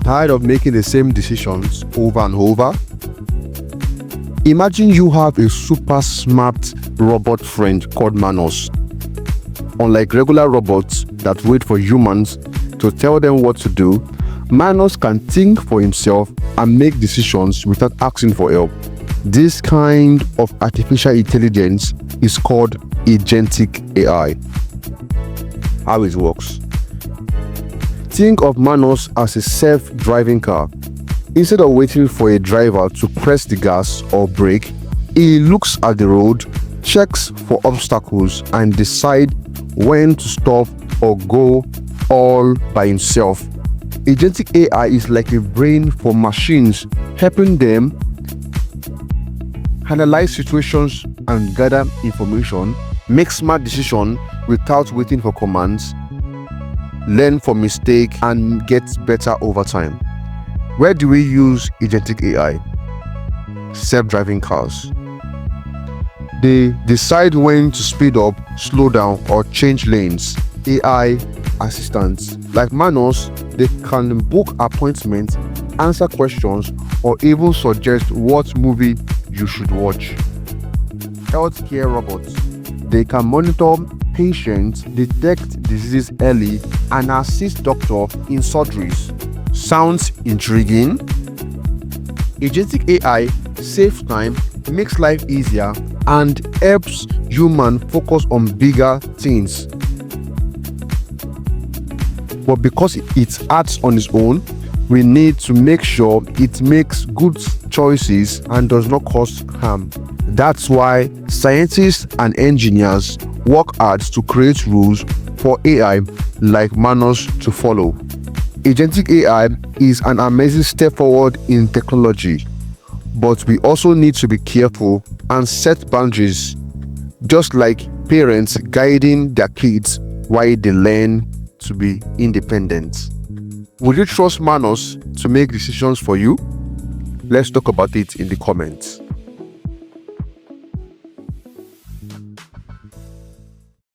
Tired of making the same decisions over and over? Imagine you have a super smart robot friend called Manus. Unlike regular robots that wait for humans to tell them what to do, Manus can think for himself and make decisions without asking for help. This kind of artificial intelligence is called Agentic AI. How it works. Think of Manus as a self-driving car. Instead of waiting for a driver to press the gas or brake, he looks at the road, checks for obstacles, and decides when to stop or go all by himself. Agentic AI is like a brain for machines, helping them analyze situations and gather information, make smart decisions without waiting for commands, learn from mistakes, and get better over time. Where do we use Agentic AI? Self-driving cars. They decide when to speed up, slow down, or change lanes. AI assistants. Like Manus, they can book appointments, answer questions, or even suggest what movie you should watch. Healthcare robots. They can monitor patients, detect diseases early, and assist doctors in surgeries. Sounds intriguing? Agentic AI saves time, makes life easier, and helps humans focus on bigger things. But because it acts on its own, we need to make sure it makes good choices and does not cause harm. That's why scientists and engineers work hard to create rules for AI like Manus to follow. Agentic AI is an amazing step forward in technology, but we also need to be careful and set boundaries, just like parents guiding their kids while they learn to be independent. Would you trust Manus to make decisions for you? Let's talk about it in the comments.